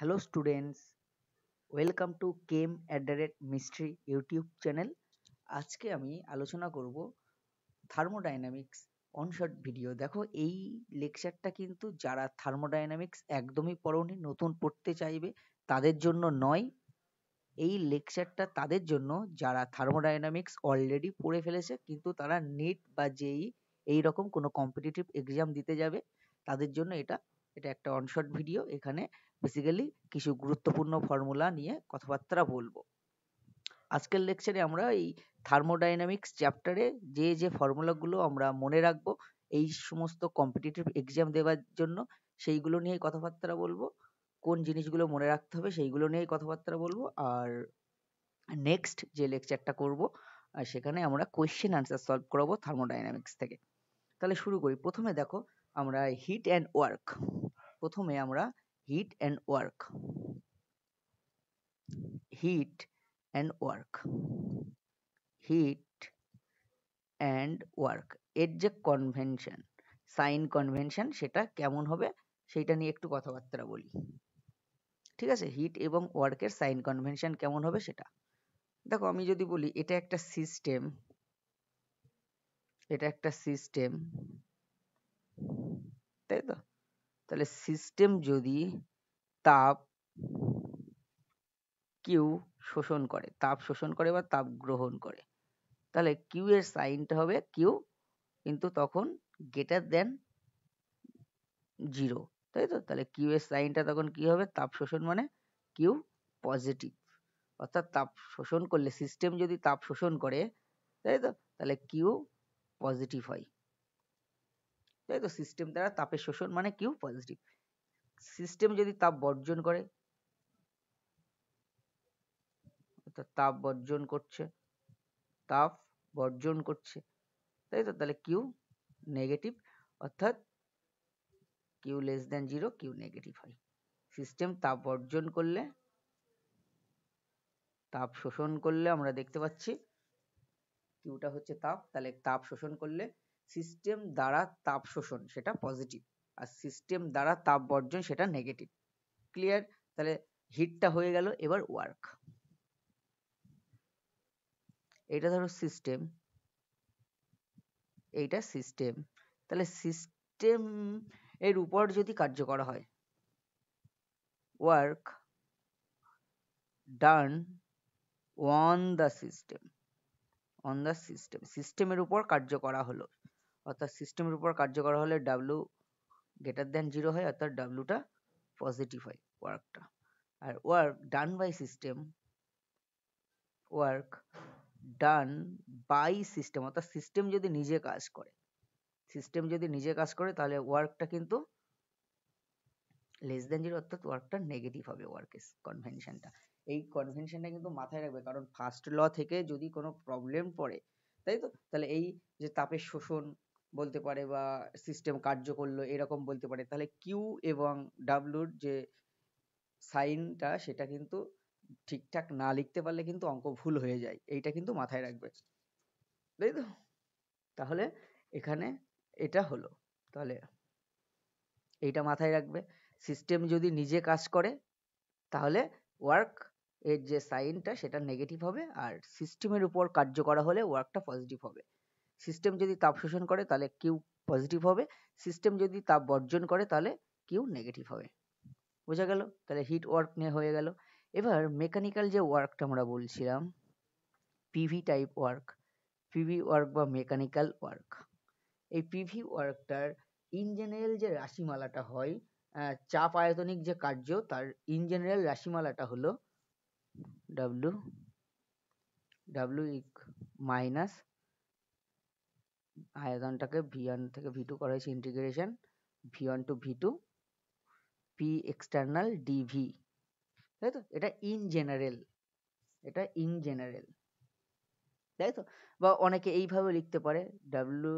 Hello students, welcome to Chem@Mystery YouTube channel. আজকে আমি আলোচনা করব থার্মোডাইনামিক্স অনশট ভিডিও। দেখো এই লেকচারটা কিন্তু যারা থার্মোডাইনামিক্স একদমই পড়োনি, নতুন পড়তে চাইবে তাদের জন্য নয়। এই লেকচারটা তাদের জন্য যারা থার্মোডাইনামিক্স অলরেডি পড়ে ফেলেছে কিন্তু তারা নিট বা জেই এই রকম কোনো কম্পিটিটিভ এক্সাম দিতে যাবে তাদের জন্য এটা এটা একটা অনশট ভিডিও। এখানে বেসিক্যালি কিছু গুরুত্বপূর্ণ ফর্মুলা নিয়ে কথাবার্তা বলবো। আজকের লেকচারে আমরা এই থার্মোডাইনামিক্স চ্যাপ্টারে যে ফর্মুলাগুলো আমরা মনে রাখবো এই সমস্ত কম্পিটিটিভ এক্সাম দেওয়ার জন্য সেইগুলো নিয়েই কথাবার্তা বলবো। কোন জিনিসগুলো মনে রাখতে হবে সেইগুলো নিয়েই কথাবার্তা বলবো। আর নেক্সট যে লেকচারটা করব সেখানে আমরা কোয়েশ্চেন আনসার সলভ করাবো থার্মোডাইনামিক্স থেকে। তাহলে শুরু করি। প্রথমে দেখো আমরা হিট অ্যান্ড ওয়ার্ক। প্রথমে আমরা hit and work hit and work hit and work এর যে কনভেনশন, সাইন কনভেনশন, সেটা কেমন হবে সেইটা নিয়ে একটু কথাবার্তা বলি। ঠিক আছে, হিট এবং ওয়ার্কের সাইন কনভেনশন কেমন হবে সেটা দেখো। আমি যদি বলি এটা একটা সিস্টেম, তাই তো? তাহলে সিস্টেম যদি তাপ কিউ শোষণ করে, তাপ শোষণ করে বা তাপ গ্রহণ করে, তাহলে কিউ এর সাইনটা হবে কিউ কিন্তু তখন গ্রেটার দেন জিরো, তাই তো? তাহলে কিউ এর সাইনটা তখন কি হবে? তাপ শোষণ মানে কিউ পজিটিভ। অর্থাৎ তাপ শোষণ করলে, সিস্টেম যদি তাপ শোষণ করে, তাই তো, তাহলে কিউ পজিটিভ হয়, তাই তো? সিস্টেম দ্বারা তাপের শোষণ মানে কিউ পজিটিভ। সিস্টেম যদি তাপ বর্জন করে, অর্থাৎ তাপ বর্জন করছে, তাপ বর্জন করছে, তাই তো? তাহলে কিউ নেগেটিভ, অর্থাৎ Q less than zero, Q negative হয়। সিস্টেম তাপ বর্জন করলে, তাপ শোষণ করলে আমরা দেখতে পাচ্ছি কিউটা হচ্ছে তাপ, তাহলে তাপ শোষণ করলে সিস্টেম দ্বারা তাপ শোষণ সেটা পজিটিভ, আর সিস্টেম দ্বারা তাপ বর্জন সেটা নেগেটিভ। ক্লিয়ার? তাহলে হিটটা হয়ে গেল। এবার ওয়ার্ক। এটা ধরো সিস্টেম, এইটা সিস্টেম। তাহলে সিস্টেম এর উপর যদি কার্য করা হয়, work done on the system, on the system, সিস্টেমের উপর কার্য করা হলো, অর্থাৎ সিস্টেমের উপর কার্য করা হলে ডাব্লু গ্রেটার দেন জিরো হয়, অর্থাৎ ডাব্লুটা পজিটিভ হয় ওয়ার্কটা। আর work done by system, work done by system, অর্থাৎ সিস্টেম যদি নিজে কাজ করে, সিস্টেম যদি নিজে কাজ করে তাহলে ওয়ার্কটা কিন্তু লেস দেন জিরো, অর্থাৎ ওয়ার্কটা নেগেটিভ হবে। ওয়ার্কের কনভেনশনটা, এই কনভেনশনটা কিন্তু মাথায় রাখবে, কারণ ফার্স্ট ল থেকে যদি কোনো প্রবলেম পড়ে, তাই তো, তাহলে এই যে তাপের শোষণ বলতে পারে বা সিস্টেম কার্য করলো এরকম বলতে পারে, তাহলে কিউ এবং ডাব্লুর যে সাইনটা সেটা কিন্তু ঠিকঠাক না লিখতে পারলে কিন্তু অঙ্ক ভুল হয়ে যায়, এইটা কিন্তু মাথায় রাখবে, তাই তো? তাহলে এখানে এটা হলো, তাহলে এইটা মাথায় রাখবে। সিস্টেম যদি নিজে কাজ করে তাহলে ওয়ার্ক এর যে সাইনটা সেটা নেগেটিভ হবে, আর সিস্টেমের উপর কার্য করা হলে ওয়ার্কটা পজিটিভ হবে। সিস্টেম যদি তাপ শোষণ করে তাহলে কিউ পজিটিভ হবে, সিস্টেম যদি তাপ বর্জন করে তাহলে কিউ নেগেটিভ হবে। বোঝা গেল? তাহলে হিট ওয়ার্ক নিয়ে হয়ে গেল। এবার মেকানিক্যাল যে ওয়ার্কটা আমরা বলছিলাম, PV type work, PV work বা মেকানিক্যাল ওয়ার্ক, এই পিভি ওয়ার্কটার ইন জেনারেল যে রাশিমালাটা হয়, চাপ আয়তনিক যে কার্য, তার ইন জেনারেল রাশিমালাটা হলো ডাব্লু ডাব্লু মাইনাস আয়তনটাকে ভি1 থেকে ভি2 করা হয়েছে integration V one to V two P external DV, তাই তো? এটা ইন জেনারেল, এটা ইন জেনারেল, তাই তো? বা অনেকে এইভাবে লিখতে পারে W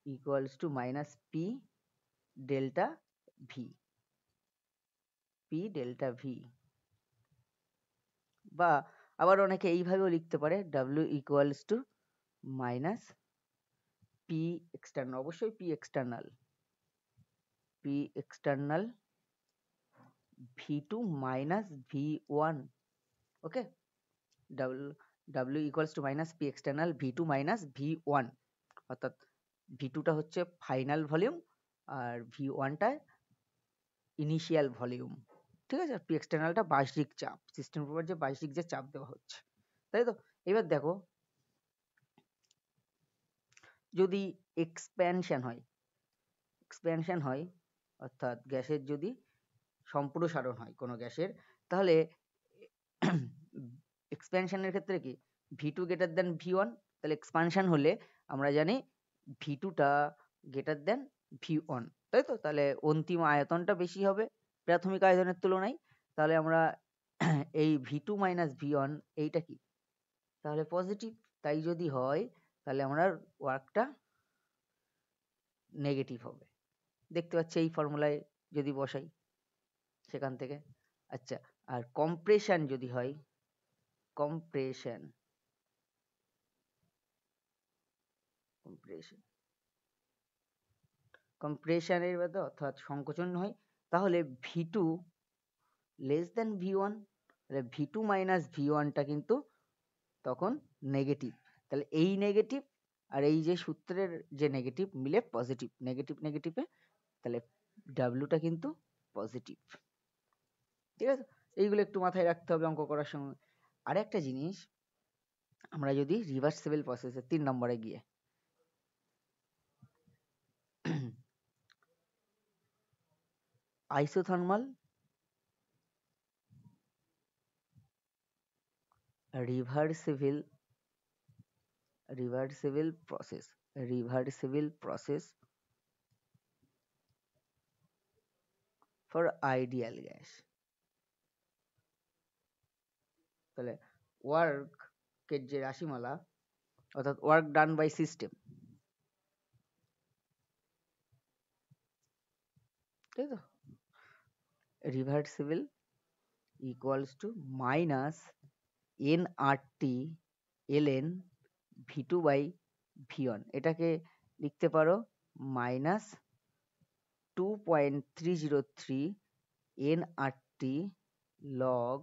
equals to minus P delta V, P delta V. বা আবার অনেকে এইভাবেও লিখতে পারে W equals to minus P external, অবশ্যই P external, P external V2 minus V1, okay, W equals to minus P external V2 minus V1, অর্থাৎ V2 টা হচ্ছে ফাইনাল ভলিউম আর V1 টা ইনিশিয়াল ভলিউম, ঠিক আছে। পি এক্সটার্নালটা বাহ্যিক চাপ, সিস্টেমের উপর যে বাহ্যিক যে চাপ দেওয়া হচ্ছে, তাই তো। এবার দেখো, যদি এক্সপ্যানশন হয় অর্থাৎ গ্যাসের যদি সম্প্রসারণ হয় কোনো গ্যাসের, তাহলে এক্সপ্যানশনের ক্ষেত্রে কি V2 গ্রেটার দেন V1, তাহলে এক্সপানশন হলে আমরা জানি V2 টা গ্রেটার দেন V1, তাই তো। তাহলে অন্তিম আয়তনটা বেশি হবে প্রাথমিক আয়তনের তুলনায়, তাহলে আমরা এই V2 মাইনাস V1 এইটা কি, তাহলে পজিটিভ। তাই যদি হয় তাহলে আমরা ওয়ার্কটা নেগেটিভ হবে, দেখতে পাচ্ছি এই ফর্মুলায় যদি বসাই সেখান থেকে। আচ্ছা, আর কম্প্রেশন যদি হয়, কম্প্রেশনের মধ্যে অর্থাৎ সংকোচন হয়, তাহলে V2 লেস দেন V1, তাহলে V2 মাইনাস V1 টা কিন্তু তখন নেগেটিভ। তাহলে এই নেগেটিভ আর এই যে সূত্রের যে নেগেটিভ মিলে পজিটিভ, নেগেটিভে তাহলে W টা কিন্তু পজিটিভ, ঠিক আছে। এইগুলো একটু মাথায় রাখতে হবে অঙ্ক করার সময়। আর একটা জিনিস, আমরা যদি রিভার্সিবল প্রসেসের 3 নম্বরে গিয়ে isothermal reversible process for ideal gas, তাহলে ওয়ার্ক এর যে রাশিমালা অর্থাৎ ওয়ার্ক ডান বাই সিস্টেম, তাই তো, reversible equals to minus nRT ln V2 by V1, এটাকে লিখতে পারো মাইনাস 2.303 nRT log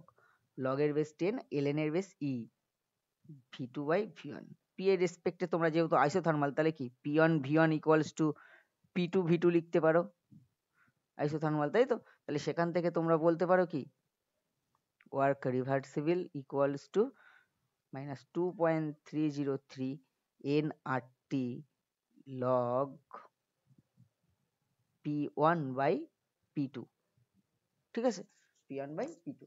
এর বেস 10 ln এর base e V2 by V1। P এর রেসপেক্টে তোমরা যেহেতু আইসোথার্মাল, তাহলে কি P1 V1 equals to P2 V2 লিখতে পারো, আইসোথার্মাল, তাই তো। তাহলে সেখান থেকে তোমরা বলতে পারো কি work reversible equals to minus 2.303 nRT log P1 by P2, ঠিক আছে, P1 বাই P2।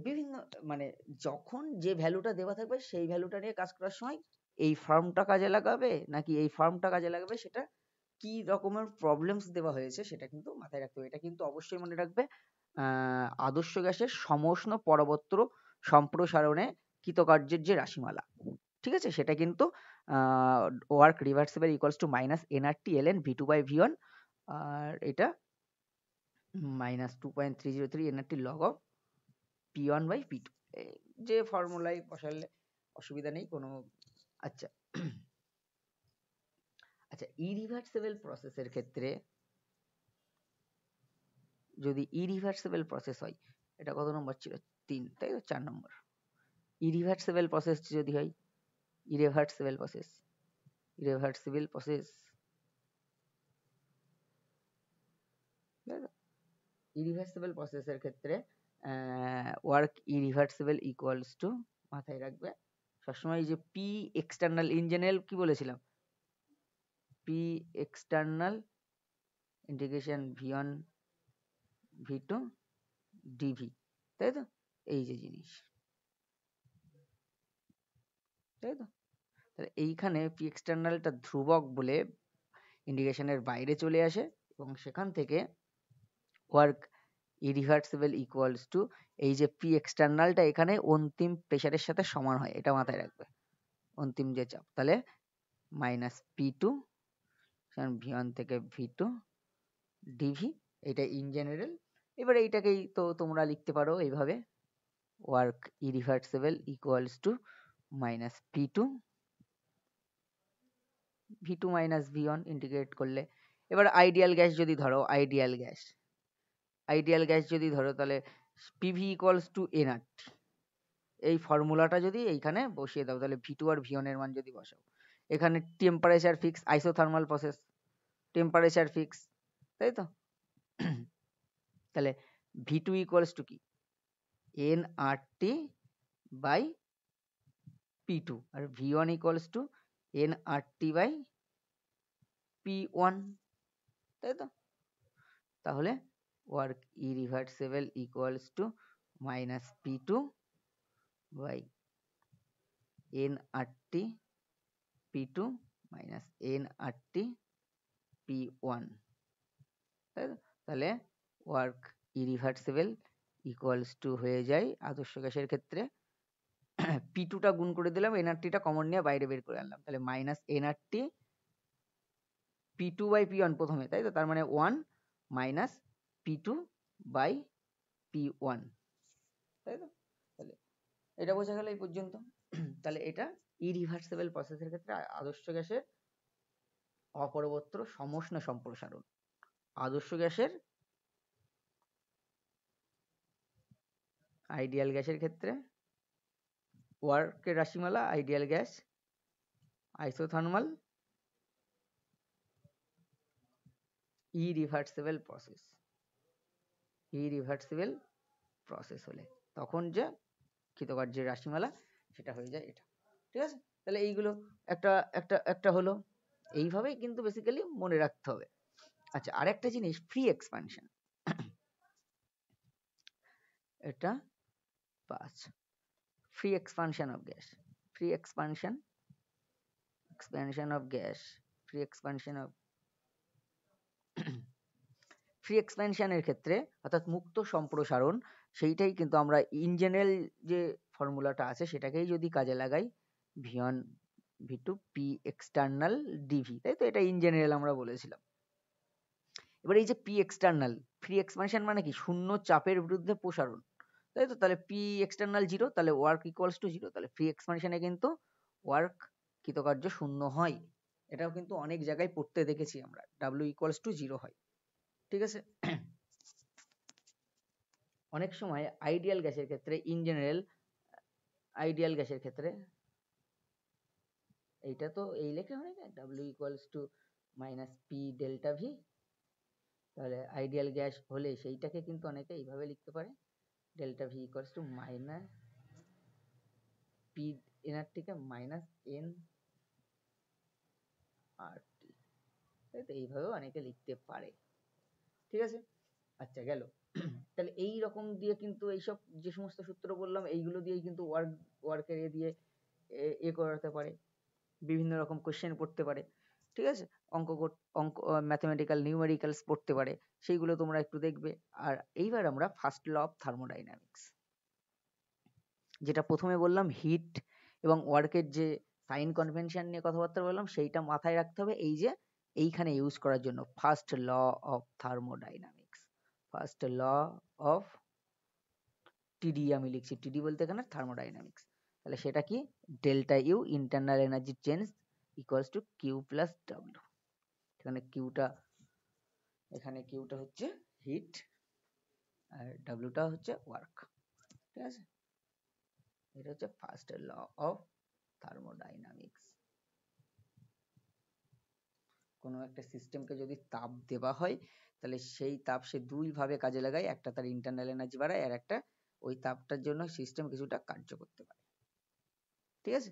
বিভিন্ন মানে যখন যে ভ্যালুটা দেওয়া থাকবে সেই ভ্যালুটা নিয়ে কাজ করার সময় এই ফর্মটা কাজে লাগাবে নাকি এই ফর্মটা কাজে লাগাবে, সেটা কি রকমের প্রবলেমস দেওয়া হয়েছে সেটা কিন্তু মাথায় রাখতে হবে। এটা কিন্তু অবশ্যই মনে রাখবে, আদর্শ গ্যাসের সমউষ্ণ পরবর্তী সম্প্রসারণে কৃতকার্যের যে রাশিমালা, ঠিক আছে, সেটা কিন্তু work reversible equals to minus nRT ln V2 by V1, আর এটা minus 2.303 nRT log of P1 by P2, যে ফর্মুলায় বসালে অসুবিধা নেই কোনো। আচ্ছা আচ্ছা, ইরিভার্সিবল প্রসেসের ক্ষেত্রে যদি ইরিভার্সিবল প্রসেস হয়, এটা কত নম্বর ছিল, 3, তাই তো, 4 নম্বর। ইরিভার্সিবল প্রসেস যদি হয়, ইরিভার্সিবল প্রসেস ইরিভার্সিবল প্রসেসের ক্ষেত্রে ওয়ার্ক ইরিভার্সিবল ইকুয়ালস টু, মাথায় রাখবে সবসময় যে পি এক্সটার্নাল ইন জেনারেল কি বলেছিলাম, P external integration V1 V2 dV, তাই তো, এই যে জিনিস, তাই তো। তাহলে এইখানে পি এক্সটার্নালটা ধ্রুবক বলে ইন্টিগ্রেশনের বাইরে চলে আসে এবং সেখান থেকে ওয়ার্ক ইরিভার্সিবল ইকুয়ালস টু এই যে পি এক্সটার্নালটা এখানে অন্তিম প্রেসারের সাথে সমান হয়, এটা মাথায় রাখবে, অন্তিম যে চাপ, তাহলে মাইনাস P2 V1 থেকে V2 dV, এটা ইন জেনারেল। এবার এইটাকেই তো তোমরা লিখতে পারো এইভাবে, work irreversible equals to minus P2 V2 minus V1 integrate করলে। এবার আইডিয়াল গ্যাস যদি ধরো, আইডিয়াল গ্যাস আইডিয়াল গ্যাস যদি ধরো তাহলে পিভি ইকুয়ালস টু এনআরটি, এই ফর্মুলাটা যদি এইখানে বসিয়ে দাও তাহলে ভি টু আর ভি ওয়ান এর মান যদি বসাও, এখানে temperature fix, isothermal process, temperature fix, তাই তো? তাহলে ভি টু ইকুয়ালস টু কি, এনআরটি বাই পি টু, আর V one equals to NRT by P one, তাই তো? তাহলে work irreversible equals to minus P two by NRT P two minus NRT P one, তাই তো? তাহলে work irreversible equals two হয়ে যায় আদর্শ গ্যাসের ক্ষেত্রে পি টুটা গুণ করে দিলাম, এনআরটিটা কমন নিয়ে বাইরে বের করে আনলাম, তাহলে minus NRT P two by P one প্রথমে, তাই তো? তার মানে one minus P two by P one, তাই তো? তাহলে এটা বোঝা গেল এই পর্যন্ত। তাহলে এটা ইরিভার্সিবল প্রসেসের ক্ষেত্রে আদর্শ গ্যাসের অপরবর্ত্য সমষ্ণ সম্প্রসারণ। আদর্শ গ্যাসের আইডিয়াল গ্যাসের ক্ষেত্রে ওয়ার্কের রাশিমালা, ideal gas isothermal irreversible process, irreversible process হলে তখন যে কৃতকার্যের রাশিমালা সেটা হয়ে যায় এটা, ঠিক আছে? তাহলে এইগুলো একটা একটা একটা হলো, এইভাবেই কিন্তু বেসিক্যালি মনে রাখতে হবে। আচ্ছা, আরেকটা জিনিস ফ্রি এক্সপানশন, এটা 5 free expansion of gas, free expansion, expansion of gas, free expansion of free এক্সপ্যানশনের ক্ষেত্রে অর্থাৎ মুক্ত সম্প্রসারণ, সেইটাই কিন্তু আমরা ইন জেনারেল যে ফর্মুলাটা আছে সেটাকেই যদি কাজে লাগাই, V one V two P external DV, তাই তো? এটা ইন জেনারেল আমরা বলেছিলাম। এবার এই যে পি এক্সটার্নাল, ফ্রি এক্সপ্যানশন মানে কি, শূন্য চাপের বিরুদ্ধে প্রসারণ, তাই তো? তাহলে পি এক্সটার্নাল জিরো, তাহলে ওয়ার্ক ইকুয়ালস টু জিরো, তাহলে ফ্রি এক্সপ্যানশনে কিন্তু ওয়ার্ক কৃতকার্য শূন্য হয়। এটাও কিন্তু অনেক জায়গায় পড়তে দেখেছি আমরা, ডাব্লিউ ইকুয়ালস টু জিরো হয়, ঠিক আছে? অনেক সময় আইডিয়াল গ্যাসের ক্ষেত্রে, ইন জেনারেল আইডিয়াল গ্যাসের ক্ষেত্রে এইটা তো এই লেখা হয় না, W equals to minus P delta V, তাহলে আইডিয়াল গ্যাস হলে সেইটাকে কিন্তু অনেকে এইভাবে লিখতে পারে, delta V equals to minus P এনআরটিকে মাইনাস এন আর টি, তাই তো? এইভাবেও অনেকে লিখতে পারে, ঠিক আছে? আচ্ছা, গেল। তাহলে এই রকম দিয়ে কিন্তু এইসব যে সমস্ত সূত্র বললাম এইগুলো দিয়েই কিন্তু ওয়ার্কের দিয়ে করাতে পারে, বিভিন্ন রকম কোশ্চেন পড়তে পারে, ঠিক আছে? অঙ্ক ম্যাথমেটিক্যাল নিউমেরিক্যালস পড়তে পারে, সেইগুলো তোমরা একটু দেখবে। আর এইবার আমরা ফার্স্ট ল অফ থার্মোডাইনামিক্স, যেটা প্রথমে বললাম হিট এবং ওয়ার্কের যে সাইন কনভেনশন নিয়ে কথাবার্তা বললাম, সেইটা মাথায় রাখতে হবে এই যে এইখানে ইউজ করার জন্য, first law of thermodynamics, first law of TD আমি লিখছি, টিডি বলতে এখানে থার্মোডাইনামিক্স। তাহলে সেটা কি, delta U internal energy change equals to Q plus W. এখানে কিউটা হচ্ছে হিট আর ডাব্লিউটা হচ্ছে ওয়ার্ক, ঠিক আছে? এটা হচ্ছে ফার্স্ট ল অফ থার্মোডাইনামিক্স। কোনো একটা সিস্টেমকে যদি তাপ দেওয়া হয় তাহলে সেই তাপ সে দুই ভাবে কাজে লাগায়, একটা তার ইন্টারনাল এনার্জি বাড়ায়, আর একটা ওই তাপটার জন্য সিস্টেম কিছুটা কার্য করতে পারে, ঠিক আছে?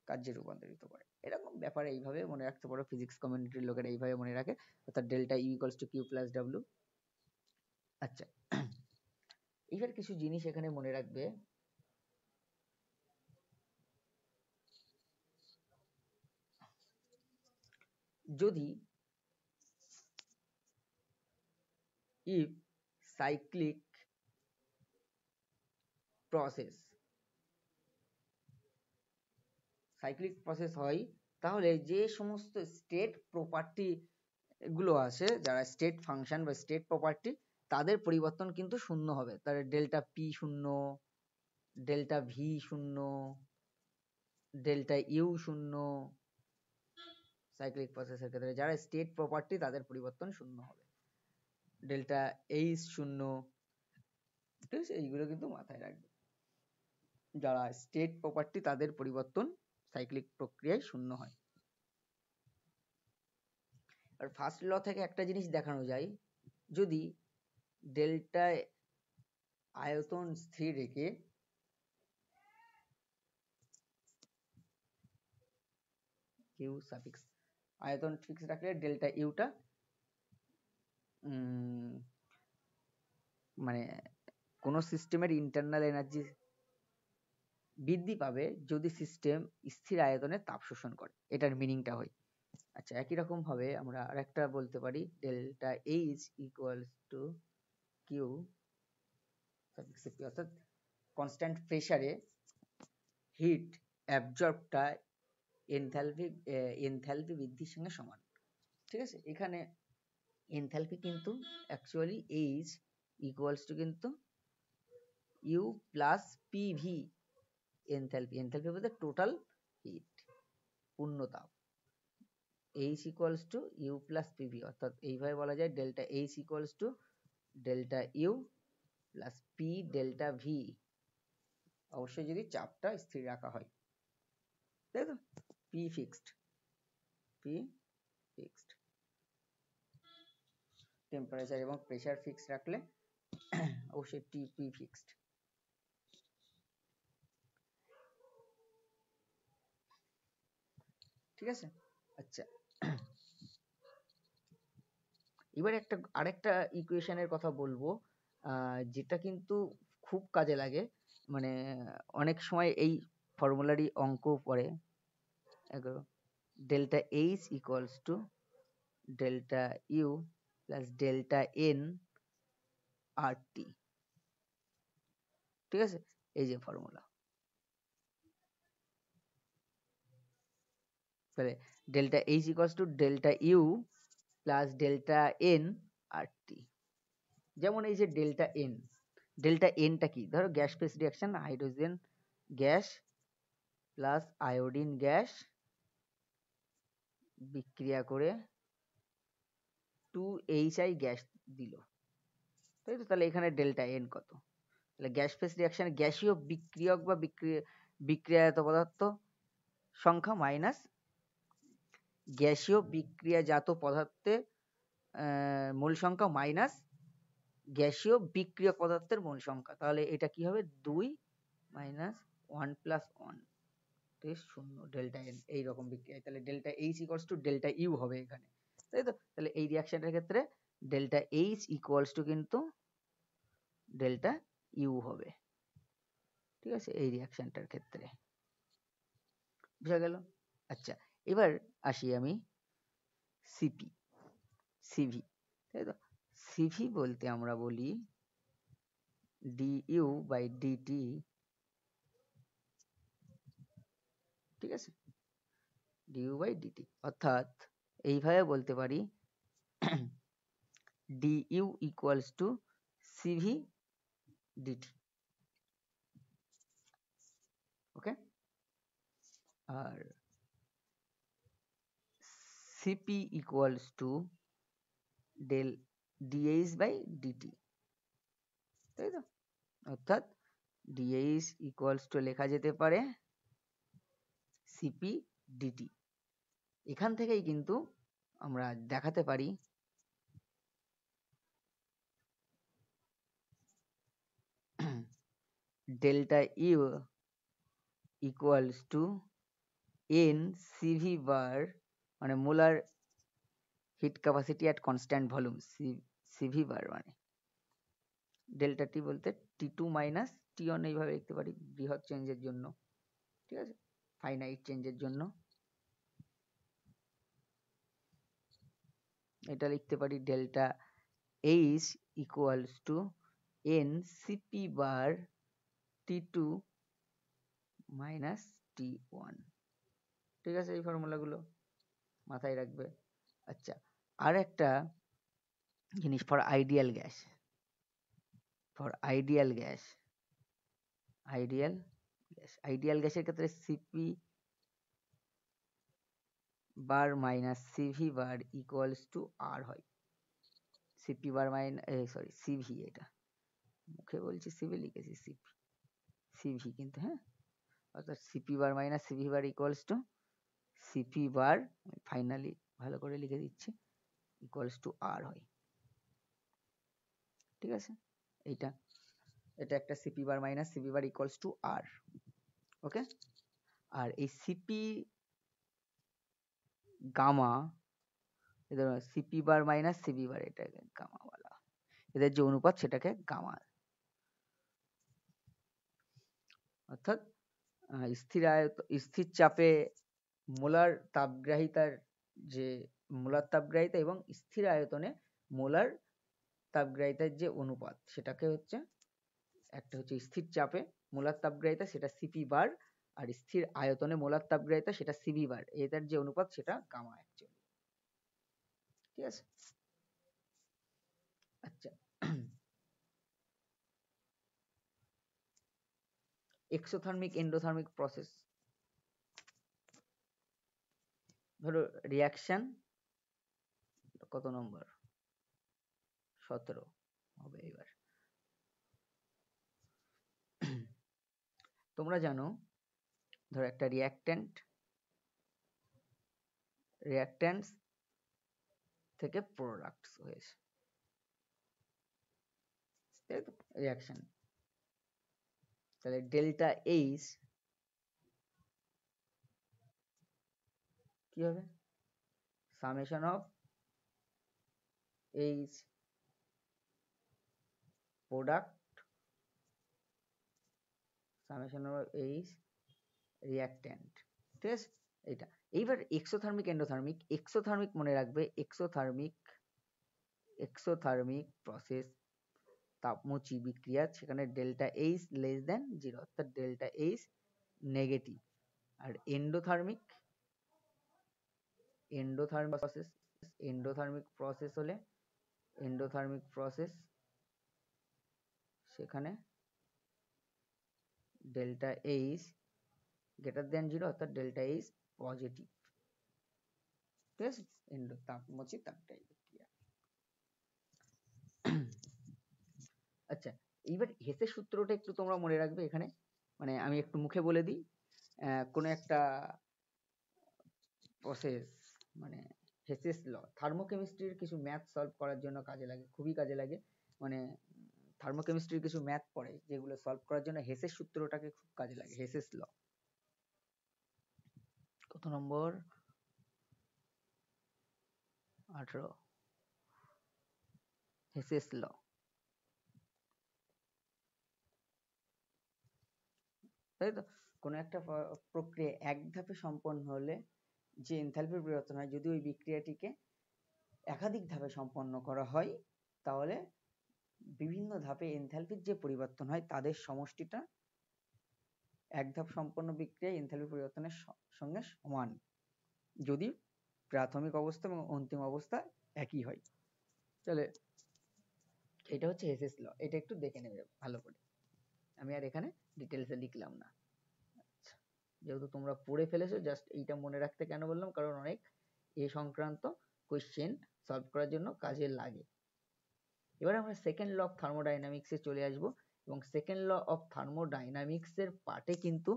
কার্যে রূপান্তরিত করে, এরকম ব্যাপার এইভাবে মনে রাখতে পারো। ফিজিক্স কমিউনিটির লোকেরা এইভাবে মনে রাখে, অর্থাৎ delta U equals to Q plus W. আচ্ছা, এইবার কিছু জিনিস এখানে মনে রাখবে। যদি if cyclic process হয়, তাহলে যে সমস্ত স্টেট প্রপার্টি গুলো আছে, যারা স্টেট ফাংশন বা স্টেট প্রপার্টি, তাদের পরিবর্তন কিন্তু শূন্য হবে। তাহলে ডেল্টা পি শূন্য, ডেল্টা ভি শূন্য, ডেল্টা ইউ শূন্য, সাইক্লিক প্রসেসের ক্ষেত্রে যারা স্টেট প্রপার্টি তাদের পরিবর্তন শূন্য হবে। ডেল্টা এইচ শূন্য, ঠিক আছে, এইগুলো কিন্তু মাথায় রাখবে। যারা স্টেট প্রপার্টি তাদের পরিবর্তন সাইক্লিক প্রক্রিয়ায় শূন্য হয়। আর ফার্স্ট ল থেকে একটা জিনিস দেখানো যায়, যদি ডেল্টা আয়তন স্থির রেখে কিউ সাফিক্স আয়তন ফিক্স রাখলে ডেল্টা ইউটা মানে কোন সিস্টেমের ইন্টারনাল এনার্জি বৃদ্ধি পাবে যদি সিস্টেম স্থির আয়তনে তাপ শোষণ করে, এটার মিনিংটা হয়। আচ্ছা, একই রকম ভাবে আমরা আরেকটা বলতে পারি, delta H equals to Q suffix P, অর্থাৎ কনস্ট্যান্ট প্রেসারে হিট অ্যাবজর্বটা এনথালপি বৃদ্ধির সঙ্গে সমান। ঠিক আছে, এখানে এনথালপি কিন্তু অ্যাকচুয়ালি এইচ ইকুয়ালস টু কিন্তু ইউ প্লাস পিভি। এনথালপি বলতে টোটাল হিট, পূর্ণ তাপ। H equals to U plus PV, অর্থাৎ এইভাবে বলা যায় delta H equals to delta U plus P delta V, অবশ্যই যদি চাপটা স্থির রাখা হয়, তাই তো। পি ফিক্সড, টেম্পারেচার এবং প্রেসার ফিক্স রাখলে অবশ্যই টিপি ফিক্সড। ঠিক আছে, আচ্ছা, এবার আরেকটা ইকুয়েশনের কথা বলবো, যেটা কিন্তু খুব কাজে লাগে, মানে অনেক সময় এই ফর্মুলারই অঙ্ক পড়ে। Delta H equals to delta U plus delta N R T. ঠিক আছে, এই যে ফর্মুলা, তাহলে delta H equals to delta U plus delta N R T. যেমন এই যে ডেল্টা এনটা কি, ধরো gas phase reaction, hydrogen gas plus iodine gas বিক্রিয়া করে 2HI গ্যাস দিল, তাই তো। তাহলে এখানে ডেল্টা এন কত? তাহলে গ্যাস ফেস রিয়াকশনে গ্যাসীয় বিক্রিয়ক বা বিক্রিয়াজাত পদার্থ সংখ্যা মাইনাস গ্যাসীয় বিক্রিয়াজাত পদার্থের মোল সংখ্যা মাইনাস গ্যাসীয় বিক্রিয়ক পদার্থের মোল সংখ্যা। তাহলে এটা কি হবে, 2 মাইনাস 1 প্লাস 1 শূন্য, ডেল্টা এন এইরকম বিক্রিয়া। তাহলে delta H equals to delta you হবে এখানে, তাই তো। তাহলে এই রিয়াকশনের ক্ষেত্রে ডেল্টা এইচ ইকুয়ালস টু কিন্তু ডেল্টা ইউ হবে। ঠিক আছে, এই রিয়াকশনটার ক্ষেত্রে বুঝা গেল। আচ্ছা, এবার আসি আমি সিভি, তাই তো। সিভি বলতে আমরা বলি ডিইউ বাই ডিটি। ঠিক আছে, ডিইউ বাই ডিটি, অর্থাৎ এইভাবে বলতে পারি DU equals to CV DT. Okay, আর CP equals to del DH by DT, তাই তো। অর্থাৎ ডিএইচ ইকুয়ালস টু লেখা যেতে পারে সিপি ডিটি। এখান থেকেই কিন্তু আমরা দেখাতে পারি delta U equals to N CV bar, মানে molar heat capacity at constant volume, CV bar মানে ডেল্টা টি বলতে T two minus T one, এইভাবে লিখতে পারি বৃহৎ চেঞ্জের জন্য। ঠিক আছে, ফাইনাইট চেঞ্জের জন্য এটা লিখতে পারি delta H equals to N CP bar T two minus T one. ঠিক আছে, এই ফর্মুলাগুলো মাথায় রাখবে। আচ্ছা, আর একটা জিনিস, ফর আইডিয়াল গ্যাস, আইডিয়াল গ্যাসের ক্ষেত্রে CP bar minus CV bar equals to R হয়। সিপি বার সরি সিভি, এটা মুখে বলছি সিভি, লিখেছি সিপি, সিভি কিন্তু, হ্যাঁ, অর্থাৎ CP bar minus CV bar equals two CP বার, ফাইনালি ভালো করে লিখে দিচ্ছি, ইকুয়ালস টু আর হয়। ঠিক আছে, এটা একটা CP bar minus CP bar equals to R. Okay, আর এই CP gamma, CP bar minus CP bar, এটাকে গামা বলা, এদের যে অনুপাত সেটাকে গামা। অর্থাৎ স্থির চাপে মোলার তাপগ্রাহিতার যে মোলার তাপগ্রাহিতা এবং স্থির আয়তনে মোলার তাপগ্রাহিতার যে অনুপাত, সেটাকে হচ্ছে, একটা হচ্ছে স্থির চাপে মোলার তাপগ্রাহিতা, সেটা সিপি বার, আর স্থির আয়তনে মোলার তাপগ্রাহিতা সেটা সিভি বার, এটার যে অনুপাত সেটা গামা অ্যাকচুয়ালি। ঠিক আছে, আচ্ছা, এক্সোথার্মিক এন্ডোথার্মিক প্রসেস, ধরো রিয়াকশন কত নম্বর, 17 হবে এবার। তোমরা জানো, ধরো একটা রিয়াক্ট্যান্ট থেকে প্রোডাক্টস হয়েছে, তাই তো, রিয়াকশন, তাহলে ডেল্টা এইচ কি হবে, summation of H product summation of H reactant. ঠিক আছে, এইটা। এইবার এক্সোথার্মিক এন্ডোথার্মিক, এক্সোথার্মিক মনে রাখবে, এক্সোথার্মিক প্রসেস তাপমোচী বিক্রিয়া, সেখানে ডেল্টা এইচ লেস দেন 0, অর্থাৎ ডেল্টা এইচ নেগেটিভ। আর এন্ডোথার্মিক প্রসেস হলে সেখানে ডেল্টা এইচ গ্রেটার দেন 0, অর্থাৎ ডেল্টা এইচ পজিটিভ। ঠিক আছে, তাপমোচী তাপগ্রাহী বিক্রিয়া। আচ্ছা, এইবার হেসের সূত্রটা একটু তোমরা মনে রাখবে এখানে, মানে আমি একটু মুখে বলে দিই, কোনো একটা প্রসেস, মানে হেসেস ল, থার্মোকেমিস্ট্রির কিছু ম্যাথ সলভ করার জন্য কাজে লাগে, খুবই কাজে লাগে, মানে থার্মোকেমিস্ট্রির কিছু ম্যাথ পড়ে যেগুলো সলভ করার জন্য হেসের সূত্রটাকে খুব কাজে লাগে, হেসেস ল। কত নম্বর, 18, হেসেস ল। তাই তো, কোনো একটা প্রক্রিয়া এক ধাপে সম্পন্ন হলে যে এনথালপির পরিবর্তন হয়, যদি ওই বিক্রিয়াটিকে একাধিক ধাপে সম্পন্ন করা হয়, তাহলে বিভিন্ন ধাপে এনথালপির যে পরিবর্তন হয় তাদের সমষ্টিটা এক ধাপ সম্পন্ন বিক্রিয়ায় এনথালপি পরিবর্তনের সঙ্গে সমান, যদি প্রাথমিক অবস্থা এবং অন্তিম অবস্থা একই হয়। তাহলে এটা হচ্ছে হেসেস ল, এটা একটু দেখে নেবে ভালো করে, আমি আর এখানে ডিটেলসে লিখলাম না। আচ্ছা, যেহেতু তোমরা পড়ে ফেলেছো, জাস্ট এইটা মনে রাখতে কেন বললাম, কারণ অনেক এ সংক্রান্ত কোশ্চেন সলভ করার জন্য কাজে লাগে। এবার আমরা সেকেন্ড ল অফ থার্মোডাইনামিক্সে চলে আসব, এবং সেকেন্ড ল অফ থার্মোডাইনামিক্সের পার্টে কিন্তু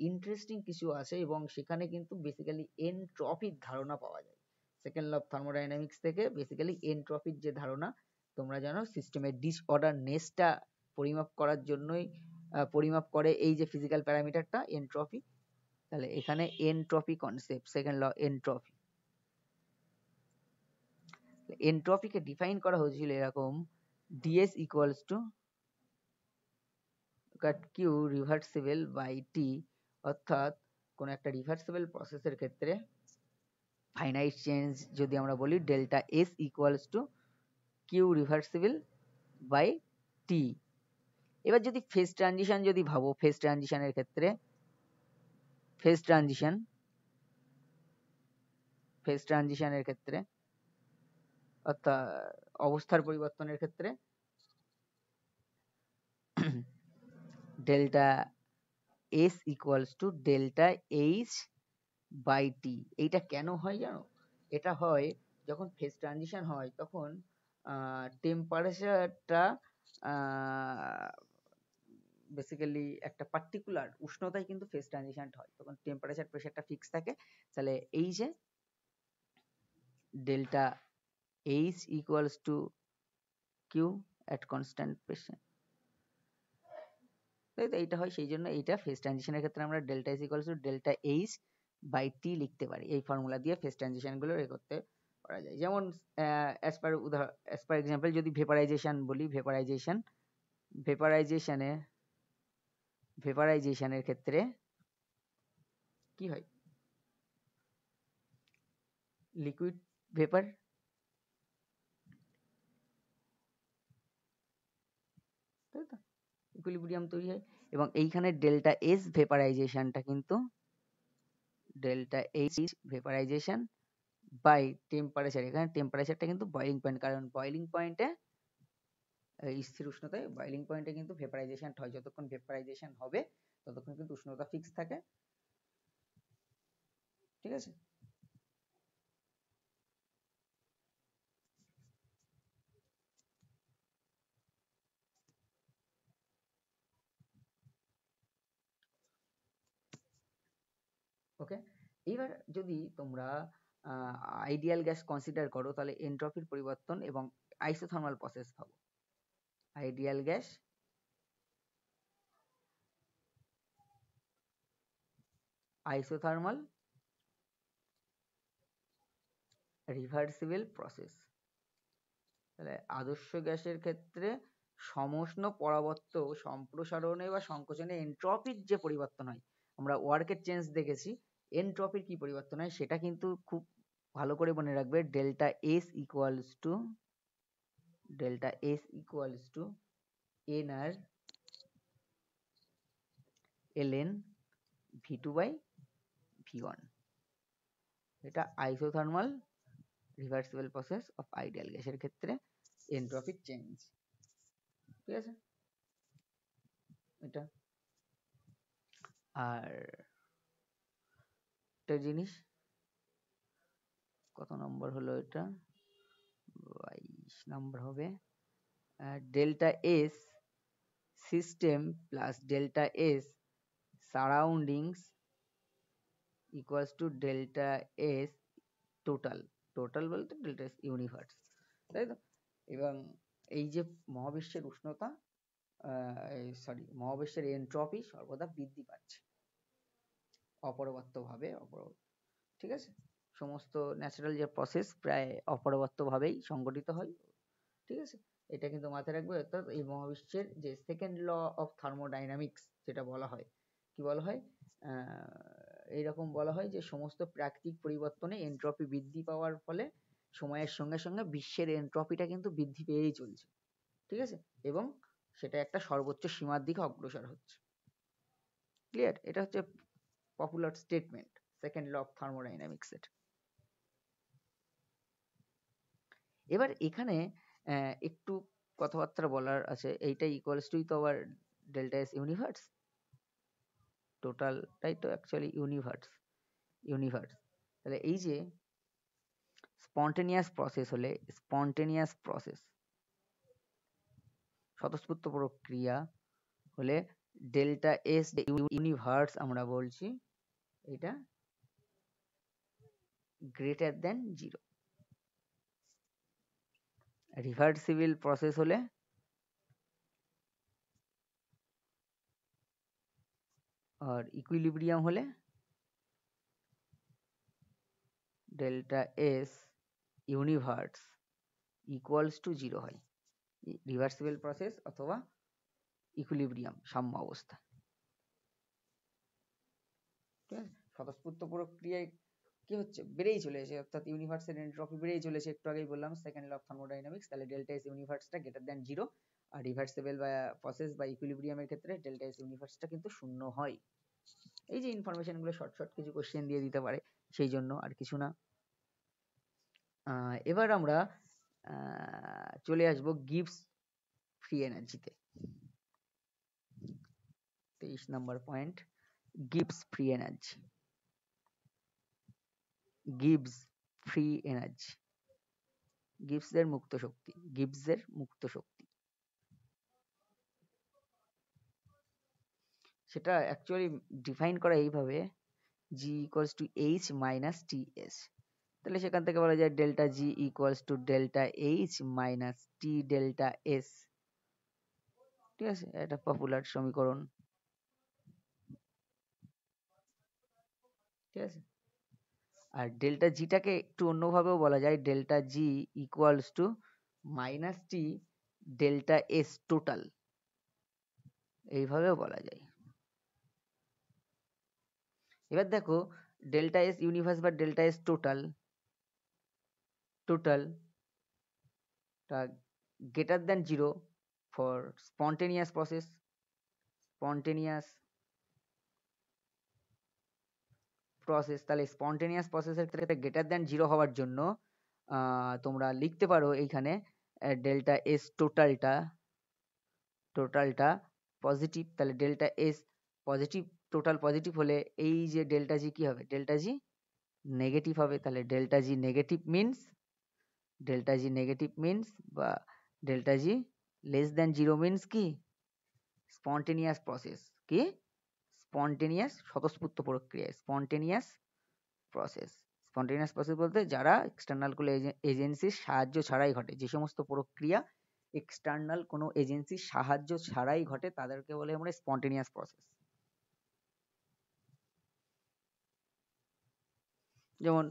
ইন্টারেস্টিং কিছু আছে, এবং সেখানে কিন্তু বেসিক্যালি এনট্রপির ধারণা পাওয়া যায়। সেকেন্ড ল অফ থার্মোডাইনামিক্স থেকে বেসিক্যালি এনট্রপির যে ধারণা, তোমরা জানো সিস্টেমের ডিসঅর্ডারনেসটা পরিমাপ করার জন্যই পরিমাপ করে এই যে ফিজিক্যাল প্যারামিটারটা এনট্রপি, তাহলে এখানে entropy concept, second law entropy. এনট্রপিকে ডিফাইন করা হয়েছিল এরকম, ds equals to q reversible by t, অর্থাৎ কোন একটা রিভার্সিবল প্রসেসের ক্ষেত্রে ফাইনাইট চেঞ্জ যদি আমরা বলি, delta s equals to q reversible by t। এবার যদি ফেজ ট্রানজিশন যদি ভাবো, ফেজ ট্রানজিশনের ক্ষেত্রে অর্থাৎ অবস্থার পরিবর্তনের ক্ষেত্রে delta s equals to delta h by T. এইটা কেন হয় জানো? এটা হয় যখন ফেজ ট্রানজিশন হয়, তখন টেম্পারেচারটা বেসিক্যালি একটা পার্টিকুলার উষ্ণতায় কিন্তু ফেজ ট্রানজিশনটা হয়। তখন টেম্পারেচার প্রেশারটা ফিক্স থাকে। তাহলে এই যে delta H equals to Q at constant pressure, তাই তো এইটা হয়। সেই জন্য এইটা ফেজ ট্রানজিশনের ক্ষেত্রে আমরা delta H equals to delta H by T লিখতে পারি। এই ফর্মুলা দিয়ে ফেজ ট্রানজিশনগুলো করতে করা যায়। যেমন অ্যাজ পার এক্সাম্পল যদি ভেপারাইজেশন বলি, ভেপারাইজেশনের ক্ষেত্রে কি হয়, লিকুইড ভেপার, তাই তো ইকুইলিব্রিয়াম তৈরি হয়। এবং এইখানে ডেল্টা এস ভেপারাইজেশনটা কিন্তু delta H vaporization by temperature, এখানে টেম্পারেচারটা কিন্তু বয়লিং পয়েন্ট, কারণ বয়লিং পয়েন্টে স্থির উষ্ণতায় বয়লিং পয়েন্টে কিন্তু ভেপারাইজেশন হয়। যতক্ষণ ভেপারাইজেশন হবে ততক্ষণ কিন্তু উষ্ণতা ফিক্স থাকে, ঠিক আছে। ওকে, এবার যদি তোমরা আইডিয়াল গ্যাস কনসিডার করো তাহলে এনট্রপির পরিবর্তন এবং আইসোথার্মাল প্রসেস ভাবো। Ideal gas, isothermal, reversible process. তাহলে আদর্শ গ্যাসের ক্ষেত্রে সমষ্ণ পরাবর্ত সম্প্রসারণে বা সংকোচনে এনট্রপির যে পরিবর্তন হয়, আমরা ওয়ার্কের চেঞ্জ দেখেছি, এনট্রপির কি পরিবর্তন হয় সেটা কিন্তু খুব ভালো করে মনে রাখবে। Delta S equals to N R ln V2 by V1। এটা isothermal reversible process of ideal গ্যাসের ক্ষেত্রে এনট্রপিক চেঞ্জ, ঠিক আছে। এটা আর একটা জিনিস, কত নম্বর হলো এটা, 22 নম্বর হবে। Delta S system plus delta S surroundings equals to delta S total, total বলতে ডেল্টা এস ইউনিভার্স, তাই তো। এবং এই যে মহাবিশ্বের উষ্ণতা, মহাবিশ্বের এনট্রপি সর্বদা বৃদ্ধি পাচ্ছে অপরবর্তভাবে, ঠিক আছে। সমস্ত ন্যাচারাল যে প্রসেস প্রায় অপরবর্তভাবেই সংঘটিত হয়, ঠিক আছে। এটা কিন্তু মাথায় রাখবে। অর্থাৎ এই মহাবিশ্বের যে সেকেন্ড ল অফ থার্মোডাইনামিক্স যেটা বলা হয়, কি বলা হয়, এইরকম বলা হয় যে সমস্ত প্রাকৃতিক পরিবর্তনে এনট্রপি বৃদ্ধি পাওয়ার ফলে সময়ের সঙ্গে সঙ্গে বিশ্বের এনট্রপিটা কিন্তু বৃদ্ধি পেয়েই চলছে, ঠিক আছে। এবং সেটা একটা সর্বোচ্চ সীমার দিকে অগ্রসর হচ্ছে। ক্লিয়ার? এটা হচ্ছে popular statement second law of thermodynamics এর। এবার এখানে একটু কথাবার্তা বলার আছে। এইটা ইকুয়ালস টু তো আবার ডেল্টা এস ইউনিভার্স টোটালটাই তো অ্যাকচুয়ালি ইউনিভার্স। তাহলে এই যে স্পন্টেনিয়াস প্রসেস হলে, স্পন্টেনিয়াস প্রসেস স্বতঃস্ফূর্ত প্রক্রিয়া হলে ডেল্টা এস ইউনিভার্স আমরা বলছি এটা গ্রেটার দেন 0। রিভার্সিবল প্রসেস হলে আর ইকুইলিব্রিয়াম হলে delta S universe equals to 0 হয়। রিভার্সিবল প্রসেস অথবা ইকুইলিব্রিয়াম সাম্য অবস্থা, ঠিক আছে। স্বতঃস্ফূর্ত প্রক্রিয়ায় কি হচ্ছে, বেড়েই চলেছে, অর্থাৎ ইউনিভার্সের এনট্রপি বেড়েই চলেছে। একটু আগেই বললাম সেকেন্ড ল অফ থার্মোডাইনামিক্স। তাহলে ডেল্টা এস ইউনিভার্সটা গ্রেটার দ্যান 0, আর রিভার্সিবল বা প্রসেস বা ইকুইলিব্রিয়ামের ক্ষেত্রে ডেল্টা এস ইউনিভার্সটা কিন্তু 0 হয়। এই যে ইনফরমেশন গুলো শর্ট শর্ট কিছু কোশ্চেন দিয়ে দিতে পারে, সেই জন্য আর কিছু না। এবার আমরা চলে আসবো গিবস ফ্রি এনার্জিতে। 23 number point, Gibbs free energy. Gibbs free energy, গিবসের মুক্ত শক্তি, গিবসের মুক্ত শক্তি, সেটা অ্যাকচুয়ালি ডিফাইন করা এইভাবে, g equals to H minus T S. তাহলে সেখান থেকে বলা যায় delta G equals to delta H minus T delta S. ঠিক আছে, এটা পপুলার সমীকরণ। ঠিক আছে, আর ডেল্টা জিটাকে একটু অন্যভাবেও বলা যায়, delta G equals to minus T delta S total, এইভাবেও বলা যায়। এবার দেখো ডেল্টা এস ইউনিভার্স বা delta S total, total greater than 0 for spontaneous process, spontaneous process। তাহলে spontaneous process এর ক্ষেত্রে greater than 0 হওয়ার জন্য তোমরা লিখতে পারো এইখানে ডেল্টা এস টোটালটা, টোটালটা পজিটিভ। তাহলে delta S positive, total positive হলে এই যে ডেল্টা জি কি হবে, ডেল্টা জি নেগেটিভ হবে। তাহলে delta G negative means, delta G negative means বা delta G less than 0 means কি, স্পন্টেনিয়াস প্রসেস। কি, স্পন্টেনিয়াস স্বতঃস্ফূর্ত প্রক্রিয়া, স্পন্টেনিয়াস প্রসেস। স্পন্টেনিয়াস প্রসেস বলতে যারা এক্সটার্নাল কোনো এজেন্সির সাহায্য ছাড়াই ঘটে, যে সমস্ত প্রক্রিয়া এক্সটার্নাল কোনো এজেন্সির সাহায্য ছাড়াই ঘটে তাদেরকে বলে আমরা স্পন্টেনিয়াস প্রসেস। যেমন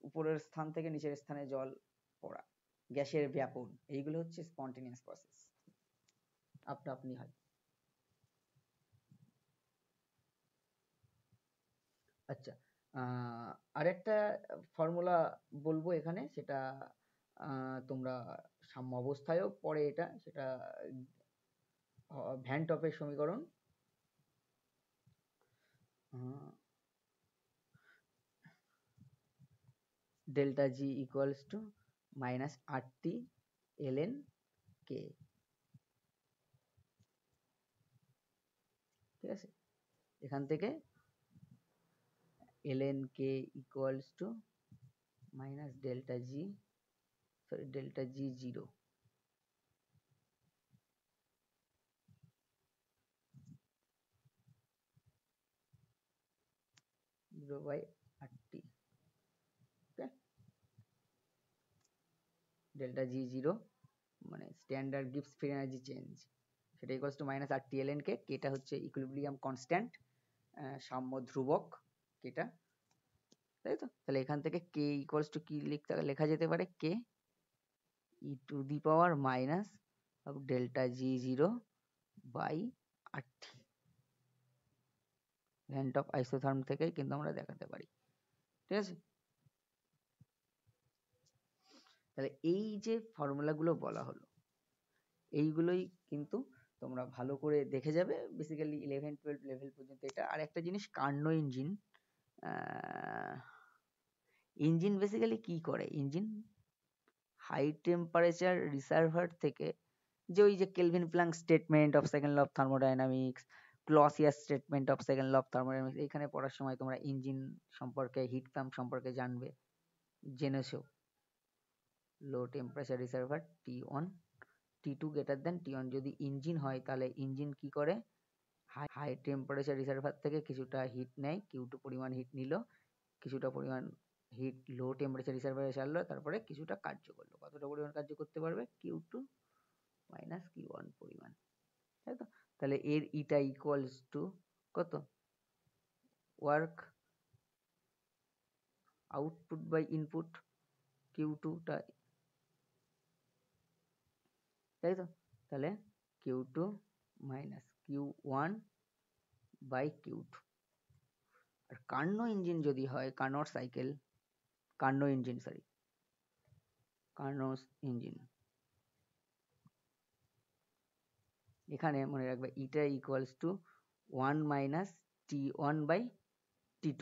উপরের স্থান থেকে নিচের স্থানে জল পড়া, গ্যাসের ব্যাপন, এইগুলো হচ্ছে স্পন্টেনিয়াস প্রসেস, আপনা আপনি হয়। আচ্ছা, আরেকটা ফর্মুলা বলবো এখানে, সেটা তোমরা সাম্য অবস্থায়ও পড়ে এটা, সেটা ভ্যান টপের সমীকরণ। Delta G equals to minus R T L N K. ঠিক আছে, এখান থেকে L N K equals to minus delta G, sorry delta G zero, zero by R T. Delta G zero মানে standard Gibbs free energy change, সেটা equals to minus R T L N K. কেটা হচ্ছে equilibrium constant, সাম্য ধ্রুবক কেটা, তাই তো। তাহলে এখান থেকে কে ইকুয়ালস টু কি লেখা যেতে পারে, K e to the power minus of delta G zero by R T. Van't Hoff isotherm থেকে কিন্তু আমরা দেখাতে পারি। ঠিক আছে, তাহলে এই যে ফর্মুলাগুলো বলা হলো, এইগুলোই কিন্তু তোমরা ভালো করে দেখে যাবে, বেসিক্যালি 11-12 লেভেল পর্যন্ত এটা। আর একটা জিনিস, কার্নো ইঞ্জিন, ইঞ্জিন বেসিক্যালি কি করে, ইঞ্জিন হাই টেম্পারেচার রিসার্ভার থেকে, যে ওই যে Kelvin Planck statement of second law of thermodynamics, Clausius statement of second law of thermodynamics, এখানে পড়ার সময় তোমরা ইঞ্জিন সম্পর্কে, হিট পাম্প সম্পর্কে জানবে, জেনেছো। লো temperature রিসার্ভার T1, T2 greater than T1, যদি ইঞ্জিন হয় তাহলে ইঞ্জিন কি করে, হাই টেম্পারেচার রিসার্ভার থেকে কিছুটা হিট নেয়, Q2 পরিমাণ হিট নিল, কিছুটা পরিমাণ হিট লো টেম্পারেচার রিসার্ভারে ছাড়লো, তারপরে কিছুটা কার্য করলো। কতটা পরিমাণ কার্য করতে পারবে, Q2 মাইনাস Q1 পরিমাণ, তাই তো। তাহলে এর ইটা ইকুয়ালস টু কত, work output by input, Q2 টা, তাই তো। তাহলে Q2 মাইনাস Q1 বাই Q2। আর কার্নো ইঞ্জিন যদি হয়, Carnot cycle, Carnot engine, sorry Carnot's engine, এখানে মনে রাখবে eta equals to 1 minus T1 by T2,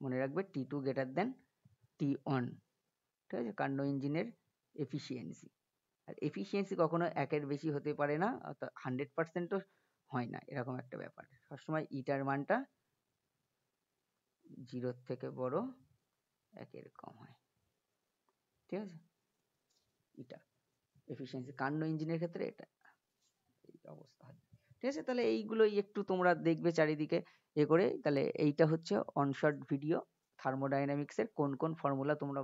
মনে রাখবে T2 গ্রেটার দেন T1। ঠিক আছে, কার্নো ইঞ্জিনের এফিসিয়েন্সি, আর এফিসিয়েন্সি কখনো একের বেশি হতে পারে না, অর্থাৎ 100%ও হয় না, এরকম একটা ব্যাপার। সবসময় ইটার মানটা 0 থেকে বড়, 1 এর কম হয়। ঠিক আছে, এটা এফিসিয়েন্সি কার্নো ইঞ্জিনের ক্ষেত্রে এটা এই অবস্থা হয়। ঠিক আছে, তাহলে এইগুলোই একটু তোমরা দেখবে চারিদিকে করে, তাহলে এইটা হচ্ছে অনশর্ট ভিডিও থার্মোডাইনামিক্সের কোন কোন ফর্মুলা তোমরা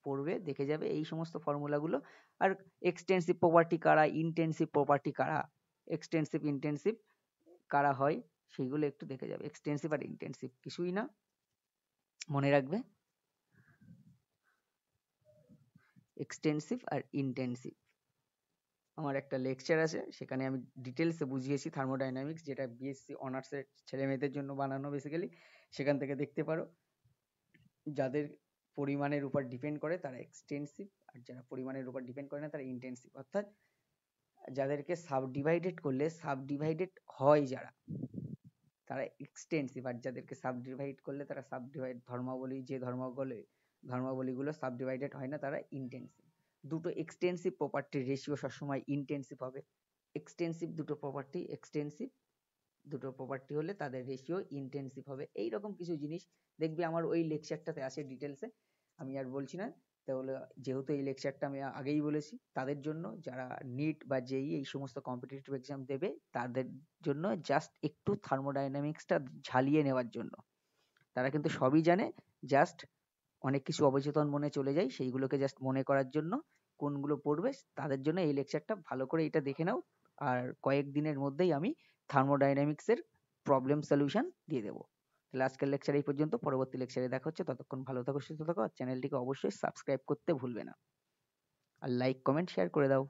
পড়বে, দেখে যাবে এই সমস্ত ফর্মুলাগুলো। আর এক্সটেন্সিভ প্রপার্টি কারা, ইন্টেন্সিভ প্রপার্টি কারা, এক্সটেন্সিভ ইন্টেন্সিভ কারা হয়, সেইগুলো একটু দেখে যাবে। এক্সটেন্সিভ আর ইন্টেন্সিভ কিছুই না, মনে রাখবে এক্সটেন্সিভ আর ইন্টেন্সিভ। আমার একটা লেকচার আছে, সেখানে আমি ডিটেলসে বুঝিয়েছি থার্মোডাইনামিক্স, যেটা বিএসসি অনার্সের ছেলে মেয়েদের জন্য বানানো বেসিক্যালি, সেখান থেকে দেখতে পারো। যাদের পরিমাণের উপর ডিপেন্ড করে তারা এক্সটেন্সিভ, আর যারা পরিমাণের উপর ডিপেন্ড করে না তারা ইন্টেন্সিভ। অর্থাৎ যাদেরকে সাবডিভাইডেড করলে সাবডিভাইডেড হয় যারা, তারা এক্সটেন্সিভ, আর যাদেরকে সাবডিভাইড করলে তারা সাবডিভাইড ধর্মাবলী, যে ধর্মাবলীগুলো সাবডিভাইডেড হয় না তারা ইন্টেন্সিভ। দুটো এক্সটেন্সিভ প্রপার্টির রেশিও সবসময় ইন্টেন্সিভ হবে। এক্সটেন্সিভ দুটো প্রপার্টি, এক্সটেন্সিভ দুটো প্রপার্টি হলে তাদের রেশিও ইন্টেন্সিভ হবে। এইরকম কিছু জিনিস দেখবে আমার ওই লেকচারটাতে আছে ডিটেলসে, আমি আর বলছি না। তাহলে যেহেতু এই লেকচারটা আমি আগেই বলেছি, তাদের জন্য যারা নিট বা জেই এই সমস্ত কম্পিটিটিভ এক্সাম দেবে তাদের জন্য জাস্ট একটু থার্মোডাইনামিক্সটা ঝালিয়ে নেওয়ার জন্য। তারা কিন্তু সবই জানে, জাস্ট অনেক কিছু অবচেতন মনে চলে যায়, সেইগুলোকে জাস্ট মনে করার জন্য কোনগুলো পড়বে তাদের জন্য এই লেকচারটা ভালো করে এটা দেখে নাও। আর কয়েকদিনের মধ্যেই আমি থার্মোডাইনামিক্সের প্রবলেম সলিউশন দিয়ে দেবো। তাহলে আজকের লেকচার এই পর্যন্ত, পরবর্তী লেকচারে দেখা হচ্ছে। ততক্ষণ ভালো থাকো, সুস্থ থাকো, আর চ্যানেলটিকে অবশ্যই সাবস্ক্রাইব করতে ভুলবে না, আর লাইক কমেন্ট শেয়ার করে দাও।